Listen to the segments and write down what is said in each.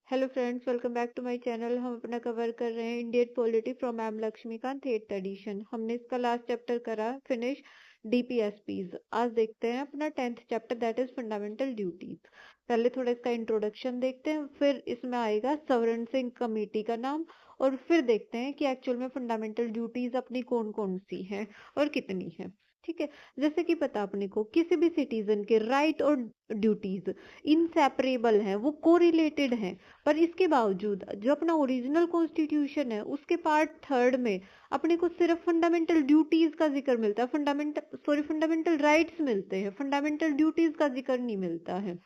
Hello friends, welcome back to my channel. हम अपना cover कर रहे हैं Indian polity from ma'am Laxmikanth 8th edition. हमने इसका लास्ट चैप्टर करा फिनिश डीपीएसपीज। आज देखते हैं अपना 10th chapter that is fundamental duties. पहले थोड़ा इसका इंट्रोडक्शन देखते हैं, फिर इसमें आएगा सवर्ण सिंह कमेटी का नाम, और फिर देखते हैं कि एक्चुअल में फंडामेंटल ड्यूटीज अपनी कौन कौन सी हैं और कितनी है। ठीक है, जैसे कि पता अपने को किसी भी सिटीजन के राइट और ड्यूटीज इनसेपरेबल हैं, वो कोरिलेटेड हैं। पर इसके बावजूद जो अपना ओरिजिनल कॉन्स्टिट्यूशन है उसके पार्ट 3rd में अपने को सिर्फ फंडामेंटल ड्यूटीज का जिक्र मिलता है, फंडामेंटल राइट्स मिलते हैं, फंडामेंटल ड्यूटीज का जिक्र नहीं मिलता है।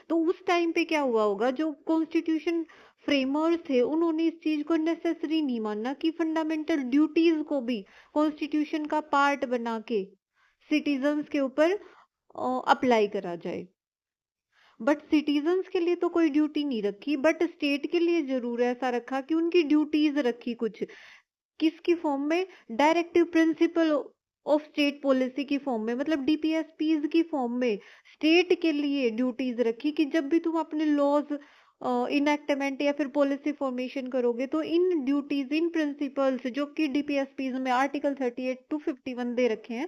तो उस टाइम पे क्या हुआ होगा, जो कॉन्स्टिट्यूशन फ्रेमर्स थे उन्होंने इस चीज को नेसेसरी नहीं माना कि फंडामेंटल ड्यूटीज को भी कॉन्स्टिट्यूशन का पार्ट बना के सिटीजन्स के ऊपर अप्लाई करा जाए। बट सिटीजन्स के लिए तो कोई ड्यूटी नहीं रखी, बट स्टेट के लिए जरूर ऐसा रखा कि उनकी ड्यूटीज रखी कुछ, किसकी फॉर्म में, directive principle of state policy की फॉर्म में, मतलब डीपीएसपीज की फॉर्म में स्टेट के लिए ड्यूटीज रखी कि जब भी तुम अपने लॉज इनएक्टमेंट या फिर पॉलिसी फॉर्मेशन करोगे तो इन ड्यूटीज इन प्रिंसिपल्स जो कि डीपीएसपीज में आर्टिकल 38 to 51 दे रखे हैं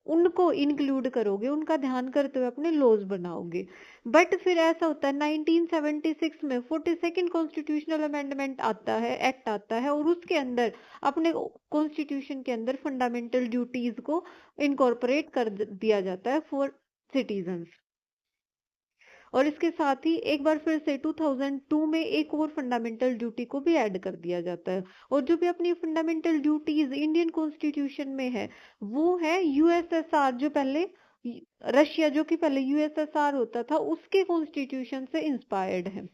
उनको इंक्लूड करोगे, उनका ध्यान करते हुए अपने लॉज बनाओगे। बट फिर ऐसा होता है 1976 में 42nd कॉन्स्टिट्यूशनल अमेंडमेंट आता है, एक्ट आता है, और उसके अंदर अपने कॉन्स्टिट्यूशन के अंदर फंडामेंटल ड्यूटीज को इनकॉर्पोरेट कर दिया जाता है फॉर सिटीजन्स। और इसके साथ ही एक बार फिर से 2002 में एक और फंडामेंटल ड्यूटी को भी ऐड कर दिया जाता है। और जो भी अपनी फंडामेंटल ड्यूटीज इंडियन कॉन्स्टिट्यूशन में है वो है यूएसएसआर, जो पहले रशिया, जो कि पहले यूएसएसआर होता था, उसके कॉन्स्टिट्यूशन से इंस्पायर्ड है।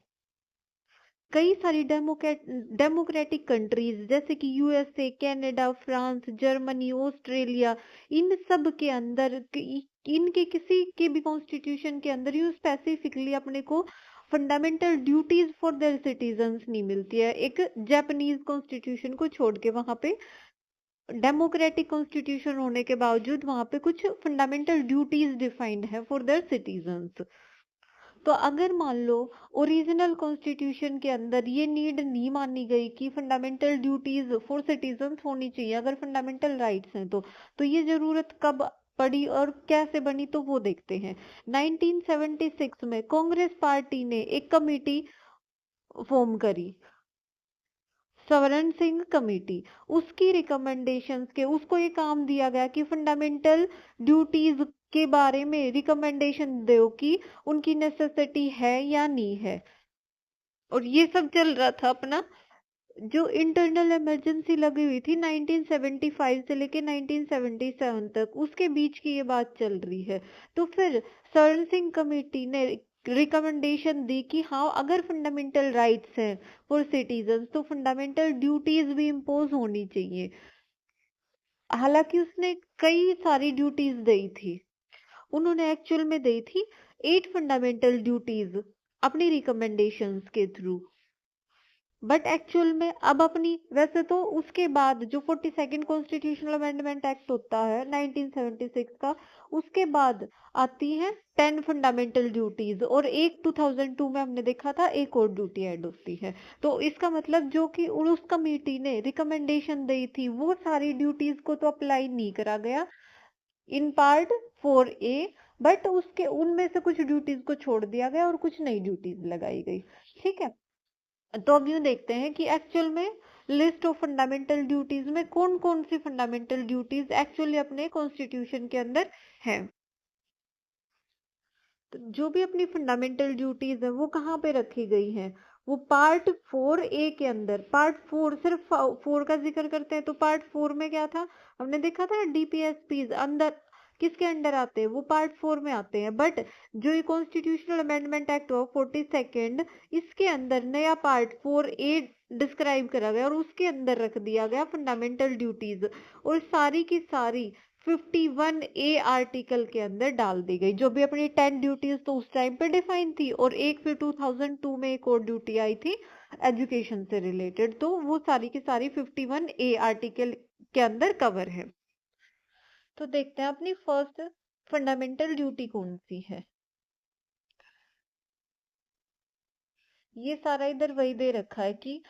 कई सारी डेमोक्रेटिक कंट्रीज जैसे कि USA, Canada, France, Germany, Australia, इन सब के अंदर इनके किसी के भी कॉन्स्टिट्यूशन के अंदर यूं स्पेसिफिकली अपने को fundamental duties for their citizens नहीं मिलती है। एक जापानीज कॉन्स्टिट्यूशन को छोड़ के वहां पे डेमोक्रेटिक कॉन्स्टिट्यूशन होने के बावजूद वहां पे कुछ फंडामेंटल ड्यूटीज डिफाइंड है फॉर देयर सिटीजन्स। तो अगर मान लो ओरिजिनल कॉन्स्टिट्यूशन के अंदर ये नीड नहीं मानी गई कि फंडामेंटल ड्यूटीज फॉर सिटीजन्स होनी चाहिए, अगर फंडामेंटल राइट्स हैं तो ये जरूरत कब पड़ी और कैसे बनी, तो वो देखते हैं। 1976 में कांग्रेस पार्टी ने एक कमेटी फॉर्म करी, सवर्ण सिंह कमेटी। उसकी रिकमेंडेशंस के उसको ये काम दिया गया कि फंडामेंटल ड्यूटीज के बारे में रिकमेंडेशन दो कि उनकी नेसेसिटी है या नहीं है। और ये सब चल रहा था अपना, जो इंटरनल इमरजेंसी लगी हुई थी 1975 से लेके 1977 तक, उसके बीच की ये बात चल रही है। तो फिर सवर्ण सिंह कमेटी ने रिकमेंडेशन दी कि हाँ, अगर फंडामेंटल राइट्स हैं फॉर सिटीजन्स तो फंडामेंटल ड्यूटीज भी इम्पोज होनी चाहिए। हालांकि उसने कई सारी ड्यूटीज दी थी, उन्होंने एक्चुअल में दी थी 8 फंडामेंटल ड्यूटीज अपनी रिकमेंडेशंस के थ्रू। बट एक्चुअल में अब अपनी, वैसे तो उसके बाद जो 42nd कॉन्स्टिट्यूशनल अमेंडमेंट एक्ट होता है 1976 का, उसके बाद आती है 10 फंडामेंटल ड्यूटीज, और एक 2002 में हमने देखा था एक और ड्यूटी ऐड होती है। तो इसका मतलब जो कि उस कमेटी ने रिकमेंडेशन दी थी वो सारी ड्यूटीज को तो अप्लाई नहीं करा गया इन पार्ट 4A, बट उसके उनमें से कुछ ड्यूटीज को छोड़ दिया गया और कुछ नई ड्यूटीज लगाई गई। ठीक है, तो अब यूं देखते हैं कि एक्चुअल में लिस्ट ऑफ फंडामेंटल ड्यूटीज में कौन कौन सी फंडामेंटल ड्यूटीज एक्चुअली अपने कॉन्स्टिट्यूशन के अंदर है। तो जो भी अपनी फंडामेंटल ड्यूटीज है वो कहाँ पे रखी गई हैं, वो पार्ट 4A के अंदर। पार्ट 4, सिर्फ 4 का जिक्र करते हैं तो पार्ट 4 में क्या था, हमने देखा था डीपीएसपीज अंदर किसके अंडर आते हैं, वो पार्ट 4 में आते हैं। बट जो ये कॉन्स्टिट्यूशनल अमेंडमेंट एक्ट हुआ 42nd, इसके अंदर नया पार्ट 4A डिस्क्राइब करा गया और उसके अंदर रख दिया गया फंडामेंटल ड्यूटीज, और सारी की सारी 51A आर्टिकल के अंदर डाल दी गई। जो भी अपनी 10 ड्यूटीज तो उस टाइम पे डिफाइन थी, और एक फिर 2002 में एक और ड्यूटी आई थी एजुकेशन से रिलेटेड, तो वो सारी की सारी 51A आर्टिकल के अंदर कवर है। तो देखते हैं अपनी फर्स्ट फंडामेंटल ड्यूटी कौन सी है। ये सारा इधर वही दे रखा है कि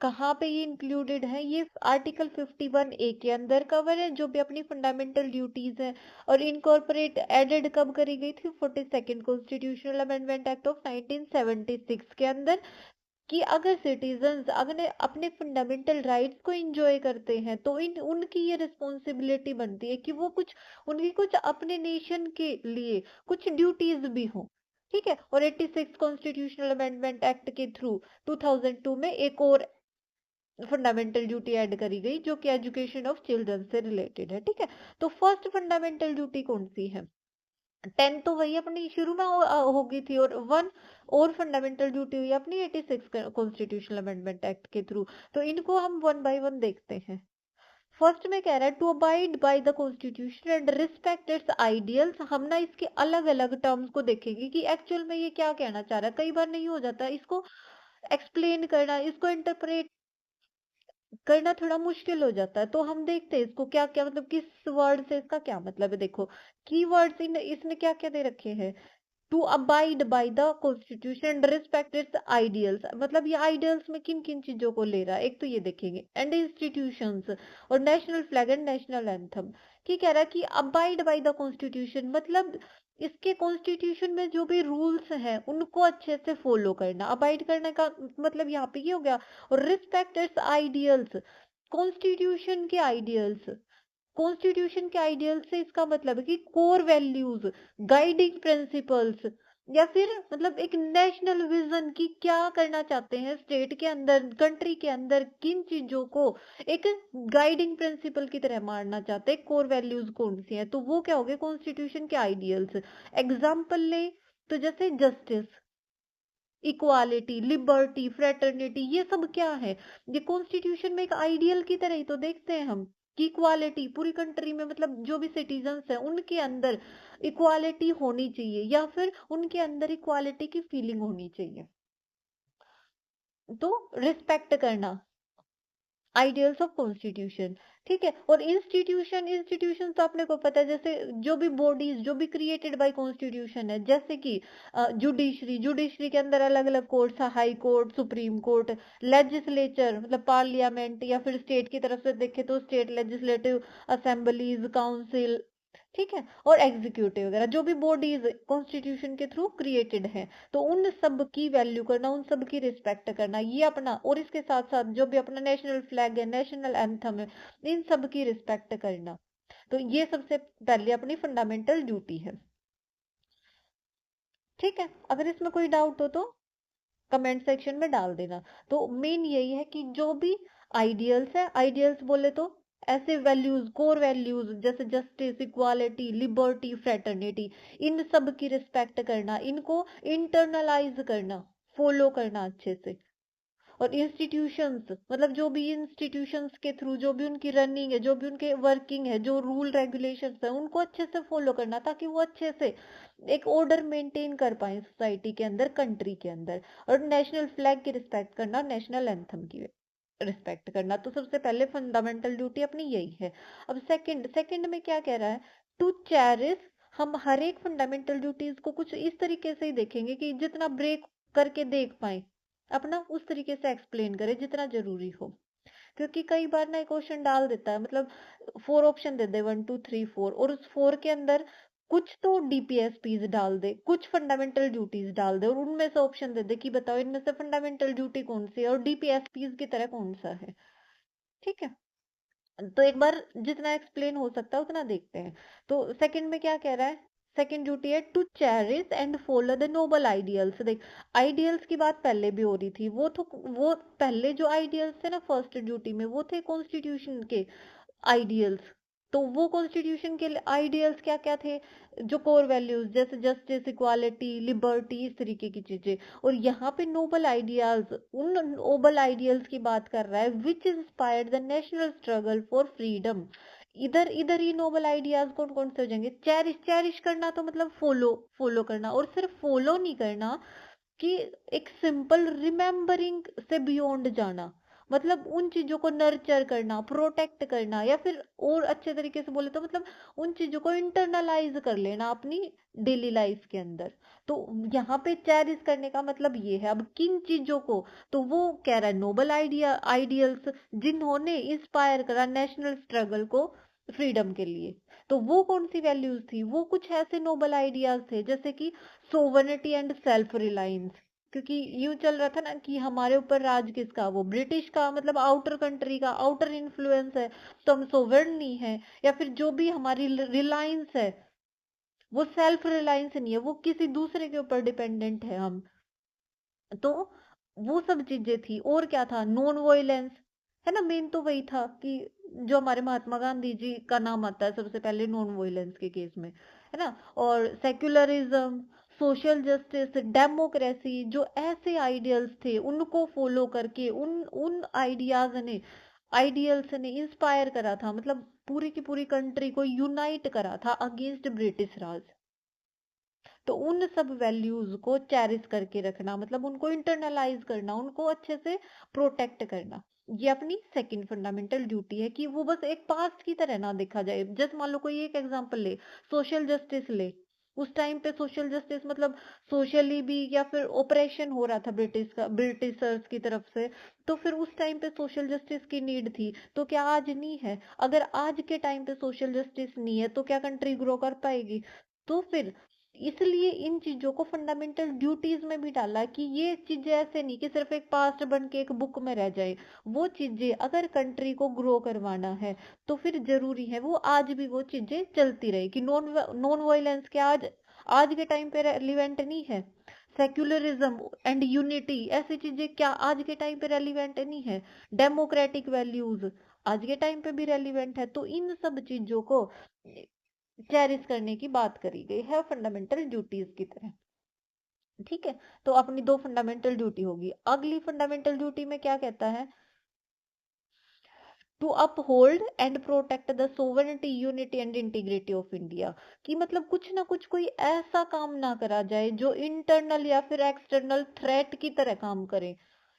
कहाँ पे ये इंक्लूडेड है। ये आर्टिकल 51A के अंदर कवर है, जो भी अपनी फंडामेंटल ड्यूटीज है। और इनकॉर्पोरेट एडेड कब करी गई थी? 42nd constitutional amendment act of 1976 के अंदर। कि अगर सिटीजन्स अगर अपने फंडामेंटल राइट्स को एंजॉय करते हैं तो इन उनकी ये रिस्पॉन्सिबिलिटी बनती है कि वो कुछ उनकी कुछ अपने नेशन के लिए कुछ ड्यूटीज भी हों। ठीक है। और 86 कॉन्स्टिट्यूशनल अमेंडमेंट एक्ट के थ्रू 2002 में एक और फंडामेंटल ड्यूटी ऐड करी गई, जो कि एजुकेशन ऑफ चिल्ड्रन से रिलेटेड है। ठीक है। तो फर्स्ट फंडामेंटल ड्यूटी कौन सी है? 10 तो वही अपनी शुरू में होगी थी, और वन और फंडामेंटल ड्यूटी हुई अपनी 86 कॉन्स्टिट्यूशनल अमेंडमेंट एक्ट के थ्रू। तो इनको हम वन बाय वन देखते हैं। फर्स्ट में कह रहा है to abide by the constitution and respect its ideals. हम ना इसके अलग अलग टर्म्स को देखेंगे कि एक्चुअल में ये क्या कहना चाह रहा है। कई बार नहीं हो जाता इसको एक्सप्लेन करना, इसको इंटरप्रेट करना थोड़ा मुश्किल हो जाता है। तो हम देखते हैं इसको क्या क्या मतलब किस वर्ड से इसका क्या मतलब है। देखो की वर्ड्स इन इसने क्या क्या दे रखे हैं। To abide by the constitution and respect its ideals, मतलब ये आइडियल्स में किन किन चीजों को ले रहा है। एक तो ये देखेंगे एंड इंस्टीट्यूशंस और national flag and national anthem. की कह रहा है कि अबाइड बाय द कॉन्स्टिट्यूशन मतलब इसके कॉन्स्टिट्यूशन में जो भी रूल्स हैं उनको अच्छे से फॉलो करना। अबाइड करने का मतलब यहाँ पे ये हो गया। और रिस्पेक्ट इट्स आइडियल्स, कॉन्स्टिट्यूशन के आइडियल्स। कॉन्स्टिट्यूशन के आइडियल से इसका मतलब है कि कोर वैल्यूज, गाइडिंग प्रिंसिपल्स, या फिर मतलब एक नेशनल विजन की क्या करना चाहते हैं स्टेट के अंदर, कंट्री के अंदर, किन चीजों को एक गाइडिंग प्रिंसिपल की तरह मानना चाहते हैं। कोर वैल्यूज कौन सी है? तो वो क्या हो गए? कॉन्स्टिट्यूशन के आइडियल्स। एग्जाम्पल ले तो जैसे जस्टिस, इक्वालिटी, लिबर्टी, फ्रेटर्निटी, ये सब क्या है? ये कॉन्स्टिट्यूशन में एक आइडियल की तरह ही तो देखते हैं हम कि इक्वालिटी पूरी कंट्री में मतलब जो भी सिटीजन्स हैं उनके अंदर इक्वालिटी होनी चाहिए, या फिर उनके अंदर इक्वालिटी की फीलिंग होनी चाहिए। तो रिस्पेक्ट करना, आइडियल्स ऑफ कॉन्स्टिट्यूशन। ठीक है। और इंस्टीट्यूशन तो अपने को पता है, जैसे जो भी बॉडीज जो भी क्रिएटेड बाय कॉन्स्टिट्यूशन है, जैसे कि जुडिशरी के अंदर अलग अलग courts, high court, supreme court. Legislature मतलब पार्लियामेंट, या फिर स्टेट की तरफ से देखे तो स्टेट लेजिस्लेटिव असेंबलीज, काउंसिल। ठीक है। और एग्जीक्यूटिव वगैरह जो भी बॉडीज कॉन्स्टिट्यूशन के थ्रू क्रिएटेड है, तो उन सब की वैल्यू करना, उन सब की रिस्पेक्ट करना, ये अपना। और इसके साथ साथ जो भी अपना नेशनल फ्लैग है, नेशनल एंथम है, इन सब की रिस्पेक्ट करना। तो ये सबसे पहले अपनी फंडामेंटल ड्यूटी है। ठीक है। अगर इसमें कोई डाउट हो तो कमेंट सेक्शन में डाल देना। तो मेन यही है कि जो भी आइडियल्स है, आइडियल्स बोले तो ऐसे वैल्यूज, कोर वैल्यूज जैसे जस्टिस, इक्वालिटी, लिबर्टी, फ्रेटर्निटी, इन सब की रिस्पेक्ट करना, इनको इंटरनलाइज करना, फॉलो करना अच्छे से। और इंस्टीट्यूशंस मतलब जो भी इंस्टीट्यूशंस के थ्रू जो भी उनकी रनिंग है, जो भी उनके वर्किंग है, जो रूल रेगुलेशंस है, उनको अच्छे से फॉलो करना, ताकि वो अच्छे से एक ऑर्डर मेंटेन कर पाए सोसाइटी के अंदर, कंट्री के अंदर। और नेशनल फ्लैग की रिस्पेक्ट करना, नेशनल एंथम की रिस्पेक्ट करना। तो सबसे पहले फंडामेंटल ड्यूटी अपनी यही है। अब सेकंड में क्या कह रहा है? To cherish. हम हर एक फंडामेंटल ड्यूटीज को कुछ इस तरीके से ही देखेंगे कि जितना ब्रेक करके देख पाए, अपना उस तरीके से एक्सप्लेन करे जितना जरूरी हो। क्योंकि कई बार ना क्वेश्चन डाल देता है, मतलब 4 ऑप्शन दे दे, 1 2 3 4, और उस 4 के अंदर कुछ तो डीपीएसपीज डाल दे, कुछ फंडामेंटल ड्यूटीज डाल दे, और उनमें से ऑप्शन दे दे कि बताओ इनमें से फंडामेंटल ड्यूटी कौन सी है और डीपीएसपीज की तरह कौन सा है। ठीक है। तो एक बार जितना एक्सप्लेन हो सकता है उतना देखते हैं। तो सेकंड में क्या कह रहा है? सेकंड ड्यूटी है to cherish and follow the noble ideals. देख, आइडियल्स की बात पहले भी हो रही थी। वो पहले जो आइडियल्स थे ना फर्स्ट ड्यूटी में, वो थे कॉन्स्टिट्यूशन के आइडियल्स। तो वो कॉन्स्टिट्यूशन के आइडियल्स क्या क्या थे? जो कोर वैल्यूज जैसे जस्टिस, इक्वालिटी, लिबर्टी, इस तरीके की चीजें। और यहाँ पे नोबल आइडियाज, उन नोबल आइडियल्स की बात कर रहा है which inspired the national struggle for freedom. इधर इधर ही नोबल आइडियाज कौन कौन से हो जाएंगे? चेरिश करना तो मतलब फॉलो करना, और सिर्फ फॉलो नहीं करना कि एक सिंपल रिमेम्बरिंग से बियॉन्ड जाना। मतलब उन चीजों को नर्चर करना, प्रोटेक्ट करना, या फिर और अच्छे तरीके से बोले तो मतलब उन चीजों को इंटरनलाइज कर लेना अपनी डेली लाइफ के अंदर। तो यहाँ पे चेरिश करने का मतलब ये है। अब किन चीजों को, तो वो कह रहा है नोबल आइडियल्स जिन्होंने इंस्पायर करा नेशनल स्ट्रगल को फ्रीडम के लिए। तो वो कौन सी वैल्यूज थी, वो कुछ ऐसे नोबल आइडियाज थे जैसे कि सोवर्निटी एंड सेल्फ रिलायंस। क्योंकि यूं चल रहा था ना कि हमारे ऊपर राज किसका, वो ब्रिटिश का, मतलब आउटर कंट्री का, आउटर इन्फ्लुएंस है, तो हम सोवर्ण नहीं है। या फिर जो भी हमारी रिलायंस है वो सेल्फ रिलायंस नहीं है, वो किसी दूसरे के ऊपर डिपेंडेंट है हम। तो वो सब चीजें थी। और क्या था, नॉन वायलेंस, है ना। मेन तो वही था कि जो हमारे महात्मा गांधी जी का नाम आता है सबसे पहले नॉन वायलेंस के केस में, है ना। और सेक्युलरिज्म, सोशल जस्टिस, डेमोक्रेसी, जो ऐसे आइडियल्स थे उनको फॉलो करके उन उन आइडियल्स ने इंस्पायर करा था, मतलब पूरी की पूरी कंट्री को यूनाइट करा था अगेंस्ट ब्रिटिश राज। तो उन सब वैल्यूज को चेरिश करके रखना, मतलब उनको इंटरनलाइज करना, उनको अच्छे से प्रोटेक्ट करना, ये अपनी सेकंड फंडामेंटल ड्यूटी है। कि वो बस एक पास्ट की तरह ना देखा जाए। जैसे मान लो कोई एक एग्जांपल ले, सोशल जस्टिस ले। उस टाइम पे सोशल जस्टिस मतलब सोशली भी, या फिर ऑपरेशन हो रहा था ब्रिटिशर्स की तरफ से। तो फिर उस टाइम पे सोशल जस्टिस की नीड थी, तो क्या आज नहीं है? अगर आज के टाइम पे सोशल जस्टिस नहीं है तो क्या कंट्री ग्रो कर पाएगी? तो फिर इसलिए इन चीजों को फंडामेंटल ड्यूटीज में भी डाला कि ये चीजें ऐसे नहीं कि सिर्फ एक पास्ट बन के एक बुक में रह जाए। वो चीजें अगर कंट्री को ग्रो करवाना है तो फिर जरूरी है वो आज भी वो चीजें चलती रहे। कि नॉन नॉन वायलेंस क्या आज आज के टाइम पे रेलिवेंट नहीं है? सेक्युलरिज्म एंड यूनिटी, ऐसी चीजें क्या आज के टाइम पे रेलिवेंट नहीं है? डेमोक्रेटिक वैल्यूज आज के टाइम पे भी रेलिवेंट है। तो इन सब चीजों को चेरिश करने की बात करी गई है फंडामेंटल ड्यूटीज की तरह। ठीक है, तो अपनी दो फंडामेंटल ड्यूटी होगी। अगली फंडामेंटल ड्यूटी में क्या कहता है, to uphold and protect the sovereignty, unity and integrity of India. कि मतलब कुछ ना कुछ कोई ऐसा काम ना करा जाए जो इंटरनल या फिर एक्सटर्नल थ्रेट की तरह काम करे,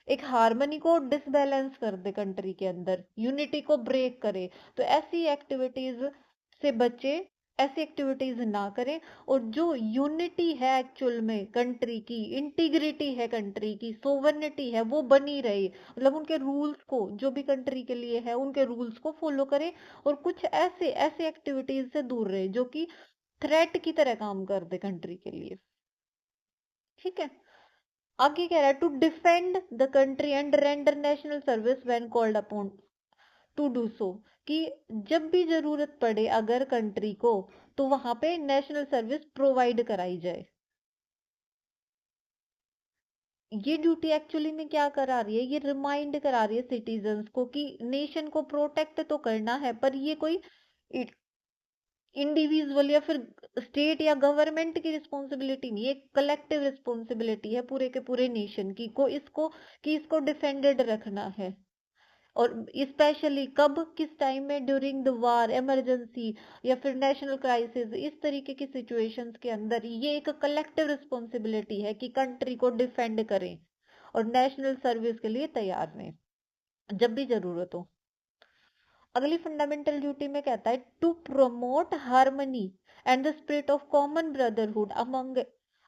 एक हार्मनी को डिसबैलेंस कर दे कंट्री के अंदर, यूनिटी को ब्रेक करे। तो ऐसी एक्टिविटीज से बचे, ऐसी एक्टिविटीज ना करें। और जो यूनिटी है एक्चुअल में कंट्री की, इंटीग्रिटी है कंट्री की, सोवर्निटी है, वो बनी रहे। मतलब उनके रूल्स को, जो भी कंट्री के लिए है उनके रूल्स को फॉलो करें। और कुछ ऐसे ऐसे एक्टिविटीज से दूर रहे जो कि थ्रेट की तरह काम कर दे कंट्री के लिए। ठीक है, आगे कह रहा है to defend the country and render national service when called upon to do so. कि जब भी जरूरत पड़े अगर कंट्री को, तो वहां पे नेशनल सर्विस प्रोवाइड कराई जाए। ये ड्यूटी एक्चुअली में क्या करा रही है, ये रिमाइंड करा रही है सिटीजन्स को कि नेशन को प्रोटेक्ट तो करना है, पर ये कोई इंडिविजुअल या फिर स्टेट या गवर्नमेंट की रिस्पॉन्सिबिलिटी नहीं है, कलेक्टिव रिस्पॉन्सिबिलिटी है पूरे के पूरे नेशन की, को इसको कि इसको डिफेंडेड रखना है। और स्पेशली कब, किस टाइम में, ड्यूरिंग द वार, इमरजेंसी, या फिर नेशनल क्राइसिस, इस तरीके की सिचुएशंस के अंदर ये एक कलेक्टिव रिस्पॉन्सिबिलिटी है कि कंट्री को डिफेंड करें और नेशनल सर्विस के लिए तैयार रहें जब भी जरूरत हो। अगली फंडामेंटल ड्यूटी में कहता है to promote harmony and the spirit of common brotherhood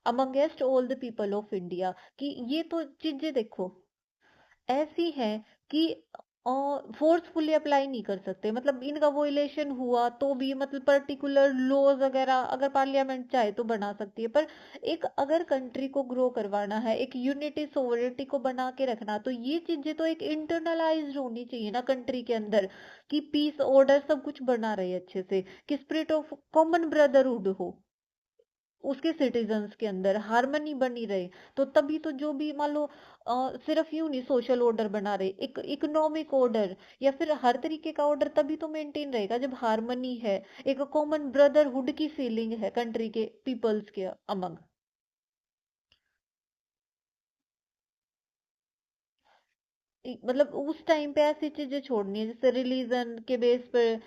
amongst all the people of India. कि ये तो चीजें देखो ऐसी है कि फोर्सफुली अप्लाई नहीं कर सकते, मतलब इनका वोलेशन हुआ तो भी, मतलब पर्टिकुलर लॉज वगैरह अगर पार्लियामेंट चाहे तो बना सकती है। पर एक अगर कंट्री को ग्रो करवाना है, एक यूनिटी सोवरेनिटी को बना के रखना, तो ये चीजें तो एक इंटरनलाइज होनी चाहिए ना कंट्री के अंदर। कि पीस ऑर्डर सब कुछ बना रहे अच्छे से, कि स्पिरिट ऑफ कॉमन ब्रदरहुड हो उसके सिटीजन्स के अंदर, हार्मनी बनी रहे। तो तभी तो जो भी मान लो सिर्फ यूं नहीं सोशल ऑर्डर बना रहे, एक इकोनॉमिक ऑर्डर या फिर हर तरीके का ऑर्डर तभी तो मेंटेन रहेगा जब हार्मनी है, एक कॉमन ब्रदरहुड की फीलिंग है कंट्री के पीपल्स के अमंग। मतलब उस टाइम पे ऐसी चीजें छोड़नी है, जैसे रिलीजन के बेस पर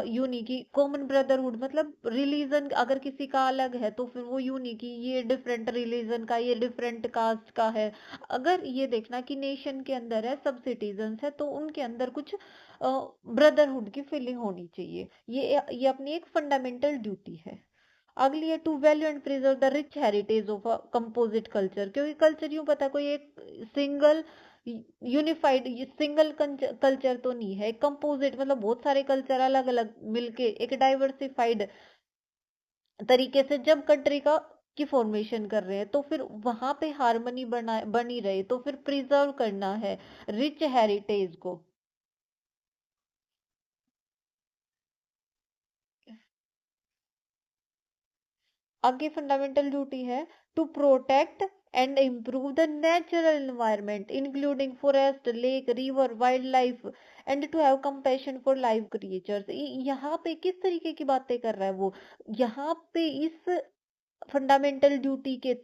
यूं नहीं कि कॉमन ब्रदरहुड, मतलब रिलीजन अगर किसी का अलग है तो फिर वो यूं नहीं कि ये डिफरेंट रिलीजन का, ये डिफरेंट कास्ट का है। अगर ये देखना कि नेशन के अंदर है, सब सिटीजन्स है, तो उनके अंदर कुछ ब्रदरहुड की फीलिंग होनी चाहिए। ये अपनी एक फंडामेंटल ड्यूटी है। अगली है to value and preserve the rich heritage of a composite culture, क्योंकि कल्चर यूं पता कोई एक सिंगल यूनिफाइड सिंगल कल्चर तो नहीं है, कंपोजिट मतलब बहुत सारे कल्चर अलग अलग मिलके एक डाइवर्सिफाइड तरीके से जब कंट्री का की फॉर्मेशन कर रहे हैं, तो फिर वहां पे हार्मनी बनी रहे, तो फिर प्रिजर्व करना है रिच हेरिटेज को। आगे फंडामेंटल ड्यूटी है to protect and improve the natural environment including forest, lake, river, wild life and to have compassion for live creatures. यहाँ पे किस तरीके की बातें कर रहा है वो, यहाँ पे इस फंडामेंटल ड्यूटी के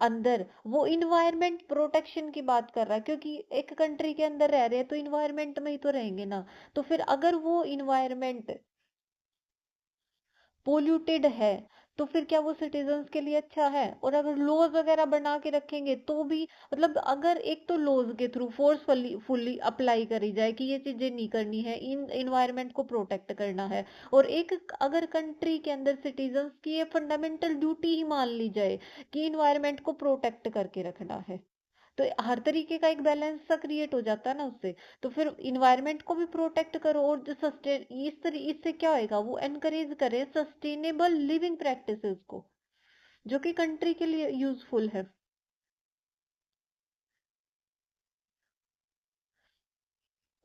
अंदर वो इन्वायरमेंट प्रोटेक्शन की बात कर रहा है, क्योंकि एक कंट्री के अंदर रह रहे हैं तो इन्वायरमेंट में ही तो रहेंगे ना। तो फिर अगर वो इन्वायरमेंट पोल्यूटेड है, तो फिर क्या वो सिटीजन्स के लिए अच्छा है? और अगर लॉज वगैरह बना के रखेंगे तो भी, मतलब अगर एक तो लॉज के थ्रू फोर्सफुली फुल्ली अप्लाई करी जाए कि ये चीजें नहीं करनी है, इन इन्वायरमेंट को प्रोटेक्ट करना है, और एक अगर कंट्री के अंदर सिटीजन्स की ये फंडामेंटल ड्यूटी ही मान ली जाए कि इन्वायरमेंट को प्रोटेक्ट करके रखना है, तो हर तरीके का एक बैलेंस सा क्रिएट हो जाता है ना उससे। तो फिर इन्वायरमेंट को भी प्रोटेक्ट करो, और जो सस्टेन इससे क्या होएगा, वो एनकरेज करे सस्टेनेबल लिविंग प्रैक्टिसेस को, जो कि कंट्री के लिए यूजफुल है।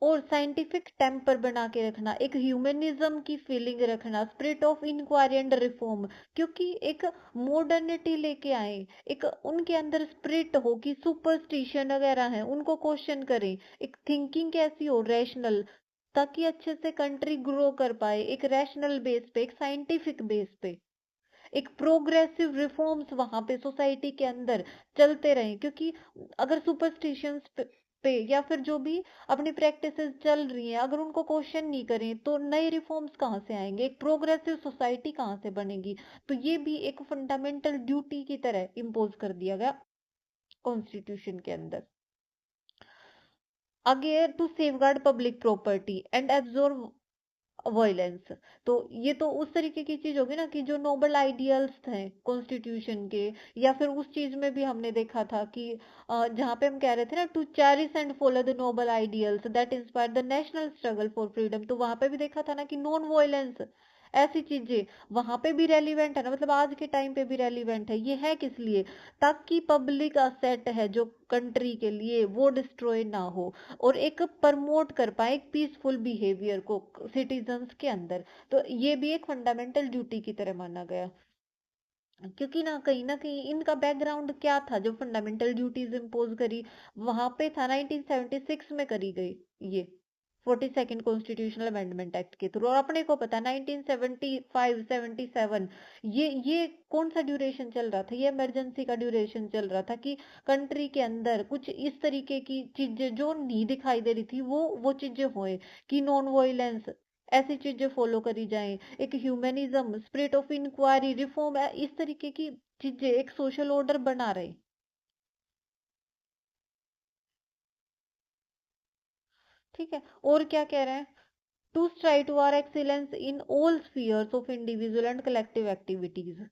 और साइंटिफिक टेम्पर बना के रखना, एक ह्यूमनिज्म की फीलिंग रखना, spirit of inquiry and reform, क्योंकि एक मॉडर्निटी लेके आए, एक उनके अंदर स्पिरिट हो कि सुपरस्टिशन वगैरह है उनको क्वेश्चन करें, एक थिंकिंग कैसी हो रैशनल, ताकि अच्छे से कंट्री ग्रो कर पाए एक रैशनल बेस पे, एक साइंटिफिक बेस पे, एक प्रोग्रेसिव रिफॉर्म्स वहां पे सोसाइटी के अंदर चलते रहे। क्योंकि अगर सुपरस्टिशंस पे या फिर जो भी अपनी प्रैक्टिसेस चल रही हैं, अगर उनको क्वेश्चन नहीं करें तो नए रिफॉर्म्स कहाँ से आएंगे, एक प्रोग्रेसिव सोसाइटी कहाँ से बनेगी? तो ये भी एक फंडामेंटल ड्यूटी की तरह इम्पोज कर दिया गया कॉन्स्टिट्यूशन के अंदर। आगे है to safeguard public property and absorb violence. तो ये तो उस तरीके की चीज होगी ना कि जो नोबल आइडियल्स थे कॉन्स्टिट्यूशन के, या फिर उस चीज में भी हमने देखा था कि जहाँ पे हम कह रहे थे ना to cherish and follow the noble ideals that inspire the national struggle for freedom, तो वहां पे भी देखा था ना कि नॉन वायलेंस, ऐसी चीजें वहां पे भी रेलिवेंट है ना, मतलब आज के टाइम पे भी रेलिवेंट है। ये है किस लिए? ताकि पब्लिक असेट है जो कंट्री के लिए वो डिस्ट्रॉय ना हो, और एक प्रमोट कर पाए एक पीसफुल बिहेवियर को सिटीजन्स के अंदर। तो ये भी एक फंडामेंटल ड्यूटी की तरह माना गया, क्योंकि ना कहीं इनका बैकग्राउंड क्या था जो फंडामेंटल ड्यूटीज इम्पोज करी, वहां पे था 1976 में करी गई ये 42nd कॉन्स्टिट्यूशनल अमेंडमेंट एक्ट के थ्रू। और अपने को पता 1975 77 ये कौन सा ड्यूरेशन चल रहा था, ये इमरजेंसी का ड्यूरेशन चल रहा था कि कंट्री के अंदर कुछ इस तरीके की चीजें जो नहीं दिखाई दे रही थी वो चीजें होए, कि नॉन वायलेंस ऐसी चीजें फॉलो करी जाएं, एक humanism, spirit of inquiry, reform, इस तरीके की चीजें एक सोशल ऑर्डर बना रहे। ठीक है, और क्या कह रहे हैं? To strive towards excellence in all spheres of individual and collective activities.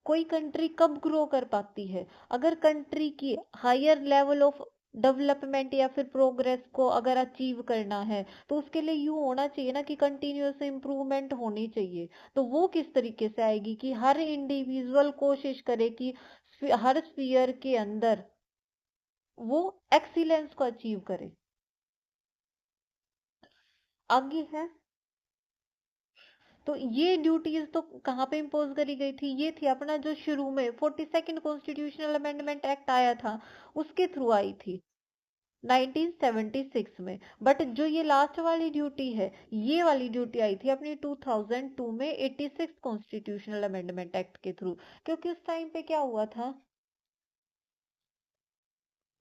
कोई कंट्री कब ग्रो कर पाती है? अगर कंट्री की हायर लेवल ऑफ डेवलपमेंट या फिर प्रोग्रेस को अगर अचीव करना है, तो उसके लिए यूं होना चाहिए ना कि कंटिन्यूअस इम्प्रूवमेंट होनी चाहिए। तो वो किस तरीके से आएगी कि हर इंडिविजुअल कोशिश करे कि हर स्फीयर के अंदर वो एक्सीलेंस को अचीव करे। आगे है, तो ये ड्यूटीज तो कहाँ पे इम्पोज करी गई थी? ये थी अपना जो शुरू में 42nd कॉन्स्टिट्यूशनल अमेंडमेंट एक्ट आया था उसके थ्रू आई थी 1976 में। बट जो ये लास्ट वाली ड्यूटी है, ये वाली ड्यूटी आई थी अपनी 2002 में 86 कॉन्स्टिट्यूशनल अमेंडमेंट एक्ट के थ्रू। क्योंकि उस टाइम पे क्या हुआ था,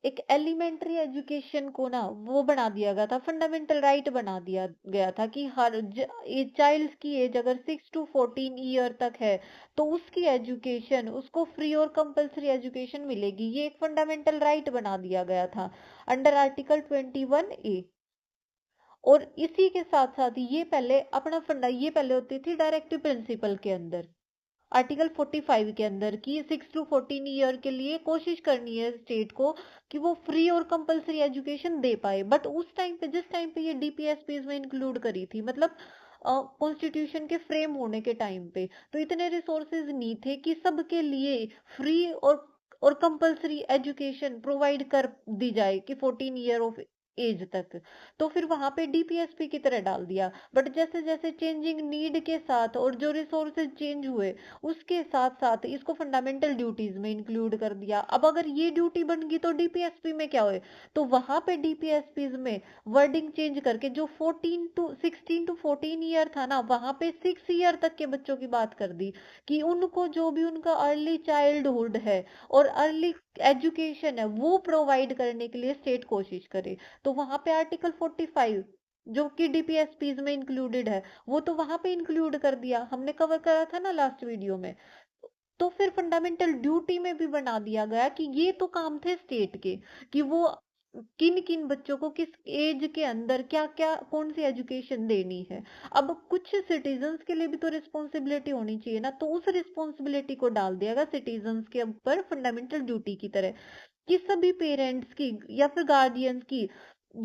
एक एलिमेंट्री एजुकेशन को ना वो बना दिया गया था, फंडामेंटल राइट बना दिया गया था कि हर चाइल्ड की एज अगर 6 to 14 ईयर तक है तो उसकी एजुकेशन उसको फ्री और कंपलसरी एजुकेशन मिलेगी। ये एक फंडामेंटल राइट बना दिया गया था अंडर आर्टिकल 21A। और इसी के साथ साथ ये पहले अपना फंडा ये पहले होती थी डायरेक्टिव प्रिंसिपल के अंदर, आर्टिकल 45 के अंदर कि 6 to 14 ईयर के लिए कोशिश करनी है स्टेट को कि वो फ्री और कंपलसरी एजुकेशन दे पाए। बट उस टाइम पे जिस टाइम पे ये डीपीएसपी में इंक्लूड करी थी, मतलब कॉन्स्टिट्यूशन के फ्रेम होने के टाइम पे, तो इतने रिसोर्सेज नहीं थे कि सबके लिए फ्री और कंपलसरी एजुकेशन प्रोवाइड कर दी जाए कि 14 ईयर ऑफ एज तक। तो फिर वहां पे डीपीएसपी की तरह डाल दिया। बट जैसे जैसे चेंजिंग नीड के साथ और जो रिसोर्सेज चेंज हुए उसके साथ साथ इसको फंडामेंटल ड्यूटीज में इंक्लूड कर दिया। अब अगर ये ड्यूटी बन गई तो डीपीएसपी में क्या हुए, तो वहां पे डीपीएसपी में वर्डिंग चेंज करके जो 16 to 14 ईयर था ना, वहां पे 6 ईयर तक के बच्चों की बात कर दी कि उनको जो भी उनका अर्ली चाइल्डहुड है और अर्ली एजुकेशन है वो प्रोवाइड करने के लिए स्टेट कोशिश करे। तो वहां पे आर्टिकल 45 जो कि डीपीएसपीज में इंक्लूडेड है वो तो वहां पे इंक्लूड कर दिया, हमने कवर करा था ना लास्ट वीडियो में। तो फिर फंडामेंटल ड्यूटी में भी बना दिया गया कि ये तो काम थे स्टेट के कि वो किन किन बच्चों को किस एज के अंदर क्या क्या कौन सी एजुकेशन देनी है। अब कुछ सिटीजन्स के लिए भी तो रिस्पॉन्सिबिलिटी होनी चाहिए ना, तो उस रिस्पॉन्सिबिलिटी को डाल दिया गया सिटीजन्स के ऊपर फंडामेंटल ड्यूटी की तरह कि सभी पेरेंट्स की या फिर गार्डियंस की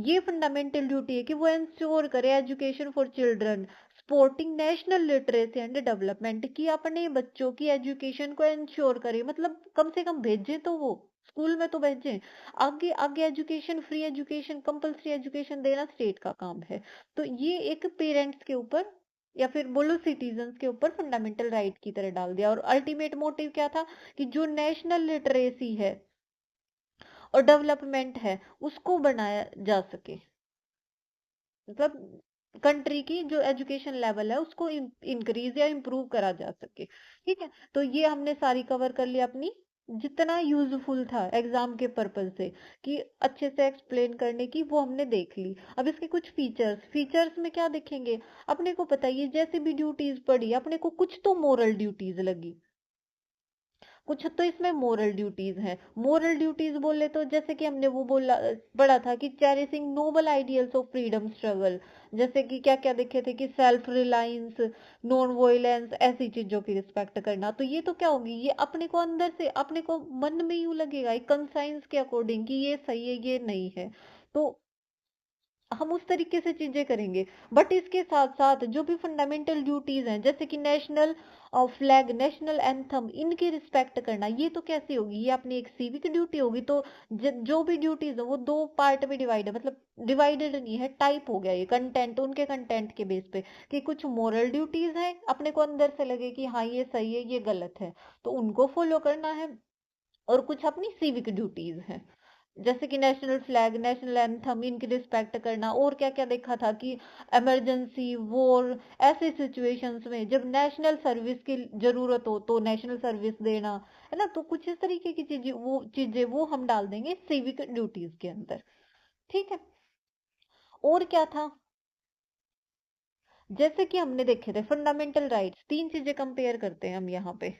ये फंडामेंटल ड्यूटी है कि वो इंश्योर करे education for children supporting national literacy and development, की अपने बच्चों की एजुकेशन को इंश्योर करे, मतलब कम से कम भेजें तो वो स्कूल में तो भेजें। आगे आगे education free education compulsory education देना स्टेट का काम है। तो ये एक पेरेंट्स के ऊपर या फिर बोलो सिटीजन्स के ऊपर फंडामेंटल राइट की तरह डाल दिया। और अल्टीमेट मोटिव क्या था कि जो नेशनल लिटरेसी है और डेवलपमेंट है उसको बनाया जा सके, मतलब कंट्री की जो एजुकेशन लेवल है उसको इंक्रीज या इम्प्रूव करा जा सके। ठीक है, तो ये हमने सारी कवर कर लिया अपनी जितना यूजफुल था एग्जाम के पर्पज से कि अच्छे से एक्सप्लेन करने की, वो हमने देख ली। अब इसके कुछ फीचर्स में क्या देखेंगे, अपने को पता है ये जैसे भी ड्यूटीज पड़ी अपने को कुछ तो मोरल ड्यूटीज लगी, कुछ तो इसमें मोरल ड्यूटीज हैं। मोरल ड्यूटीज बोले तो जैसे कि हमने वो बोला पढ़ा था कि cherishing noble ideals of freedom struggle, जैसे कि क्या क्या देखे थे कि सेल्फ रिलायंस, नॉन वॉयलेंस, ऐसी चीजों की रिस्पेक्ट करना। तो ये तो क्या होगी, ये अपने को अंदर से अपने को मन में यूं लगेगा एक कंसाइंस के अकॉर्डिंग कि ये सही है ये नहीं है, तो हम उस तरीके से चीजें करेंगे। बट इसके साथ साथ जो भी फंडामेंटल ड्यूटीज हैं जैसे कि नेशनल फ्लैग, नेशनल एंथम, इनकी रिस्पेक्ट करना, ये तो कैसे होगी, ये अपनी एक सिविक ड्यूटी होगी। तो जो भी ड्यूटीज है वो दो पार्ट में डिवाइड है, मतलब डिवाइडेड नहीं है, टाइप हो गया ये कंटेंट उनके कंटेंट के बेस पे कि कुछ मोरल ड्यूटीज है अपने को अंदर से लगे कि हाँ ये सही है ये गलत है तो उनको फॉलो करना है, और कुछ अपनी सिविक ड्यूटीज हैं जैसे कि नेशनल फ्लैग, नेशनल एंथम, इनकी रिस्पेक्ट करना। और क्या क्या देखा था कि इमरजेंसी, वॉर, ऐसे सिचुएशंस में जब नेशनल सर्विस की जरूरत हो तो नेशनल सर्विस देना, है ना। तो कुछ इस तरीके की चीजें वो हम डाल देंगे सिविक ड्यूटीज के अंदर। ठीक है, और क्या था, जैसे कि हमने देखे थे फंडामेंटल राइट्स, तीन चीजें कंपेयर करते हैं हम यहाँ पे।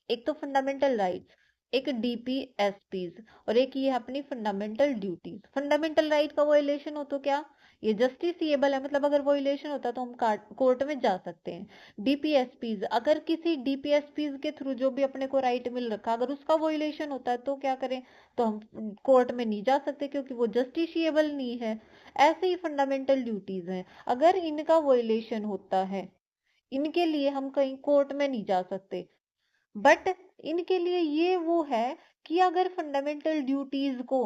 एक तो फंडामेंटल राइट्स, एक डीपीएसपीज, और एक ये अपनी फंडामेंटल ड्यूटीज। फंडामेंटल राइट का वॉयलेशन हो तो क्या, ये जस्टिसिएबल है, मतलब अगर वॉयलेशन होता है तो हम कोर्ट में जा सकते हैं। डीपीएसपीज, अगर किसी डीपीएसपीज के थ्रू जो भी अपने को राइट मिल रखा अगर उसका वॉयलेशन होता है तो क्या करें, तो हम कोर्ट में नहीं जा सकते क्योंकि वो जस्टिसिएबल नहीं है। ऐसे ही फंडामेंटल ड्यूटीज हैं, अगर इनका वॉयलेशन होता है इनके लिए हम कहीं कोर्ट में नहीं जा सकते। बट इनके लिए ये वो है कि अगर फंडामेंटल ड्यूटीज को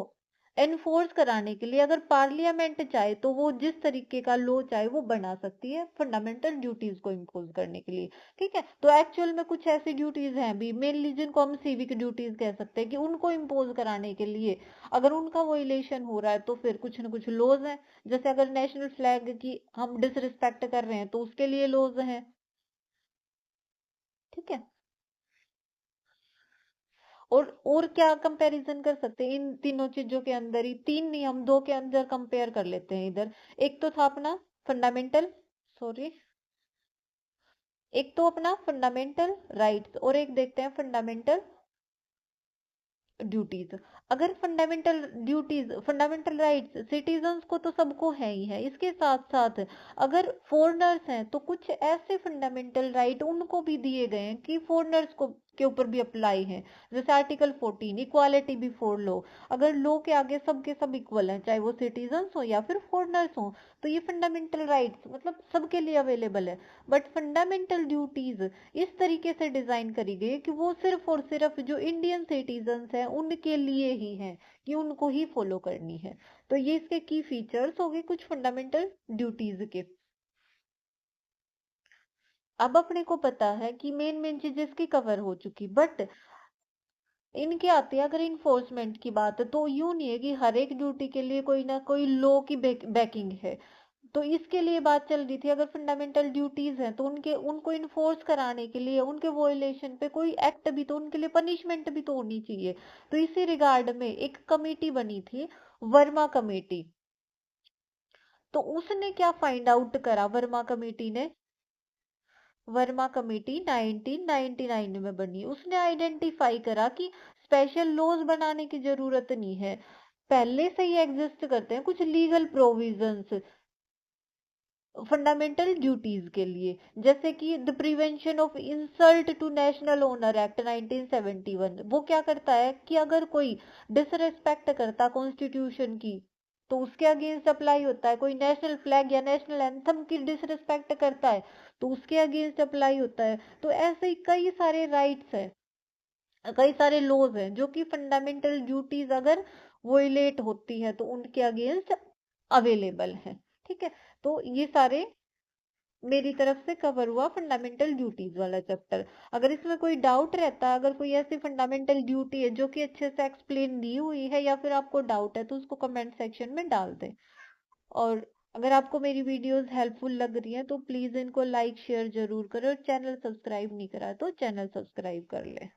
एनफोर्स कराने के लिए अगर पार्लियामेंट चाहे तो वो जिस तरीके का लॉ चाहे वो बना सकती है फंडामेंटल ड्यूटीज को इम्पोज करने के लिए। ठीक है, तो एक्चुअल में कुछ ऐसी ड्यूटीज हैं भी मेनली जिनको हम सिविक ड्यूटीज कह सकते हैं कि उनको इम्पोज कराने के लिए अगर उनका वोलेशन हो रहा है तो फिर कुछ ना कुछ लॉज हैं। जैसे अगर नेशनल फ्लैग की हम डिसरिस्पेक्ट कर रहे हैं तो उसके लिए लॉज हैं। ठीक है, और क्या कंपैरिजन कर सकते हैं इन तीनों चीजों के अंदर ही? तीन नहीं, हम दो के अंदर कंपेयर कर लेते हैं इधर। एक तो था अपना फंडामेंटल, सॉरी, एक तो अपना फंडामेंटल राइट्स और एक देखते हैं फंडामेंटल ड्यूटीज। अगर fundamental duties, fundamental rights citizens को तो सबको है ही है, इसके साथ साथ अगर फॉरेनर्स हैं तो कुछ ऐसे फंडामेंटल राइट उनको भी दिए गए हैं कि फॉरेनर्स को के ऊपर भी अप्लाई है। जैसे आर्टिकल 14 इक्वालिटी बिफोर लॉ, अगर लॉ के आगे सबके सब इक्वल हैं, चाहे वो सिटीजन्स हो या फिर फॉरेनर्स हो, तो ये फंडामेंटल राइट्स मतलब सबके लिए अवेलेबल है। बट फंडामेंटल ड्यूटीज इस तरीके से डिजाइन करी गई है कि वो सिर्फ और सिर्फ जो इंडियन सिटीजन्स हैं उनके लिए ही है, कि उनको ही फॉलो करनी है। तो ये इसके की फीचर्स हो गए कुछ फंडामेंटल ड्यूटीज के। अब अपने को पता है कि मेन मेन चीजें इसकी कवर हो चुकी, बट इनके आते हैं अगर इन्फोर्समेंट की बात है तो यूं नहीं है कि हर एक ड्यूटी के लिए कोई ना कोई लॉ की बैकिंग है। तो इसके लिए बात चल रही थी, अगर फंडामेंटल ड्यूटीज हैं तो उनके उनको इन्फोर्स कराने के लिए उनके वोलेशन पे कोई एक्ट भी तो, उनके लिए पनिशमेंट भी तो होनी चाहिए। तो इसी रिगार्ड में एक कमेटी बनी थी, वर्मा कमेटी। तो उसने क्या फाइंड आउट करा वर्मा कमेटी ने? वर्मा कमेटी 1999 में बनी। उसने आइडेंटिफाई करा कि स्पेशल लॉज बनाने की जरूरत नहीं है, पहले से ही एग्जिस्ट करते हैं कुछ लीगल प्रोविजंस फंडामेंटल ड्यूटीज के लिए। जैसे कि the prevention of insult to national honour act 1971, वो क्या करता है कि अगर कोई डिसरेस्पेक्ट करता कॉन्स्टिट्यूशन की तो उसके अगेंस्ट अप्लाई होता है। कोई नेशनल फ्लैग या नेशनल एंथम की डिसरेस्पेक्ट करता है तो उसके अगेंस्ट अप्लाई होता है। तो ऐसे ही कई सारे राइट्स हैं, कई सारे लॉज हैं जो कि फंडामेंटल ड्यूटीज अगर वोलेट होती है तो उनके अगेंस्ट अवेलेबल है। ठीक है, तो ये सारे मेरी तरफ से कवर हुआ फंडामेंटल ड्यूटीज वाला चैप्टर। अगर इसमें कोई डाउट रहता है, अगर कोई ऐसी फंडामेंटल ड्यूटी है जो कि अच्छे से एक्सप्लेन नहीं हुई है या फिर आपको डाउट है तो उसको कमेंट सेक्शन में डाल दें। और अगर आपको मेरी वीडियोस हेल्पफुल लग रही हैं तो प्लीज इनको लाइक शेयर जरूर करें, और चैनल सब्सक्राइब नहीं करा तो चैनल सब्सक्राइब कर लें।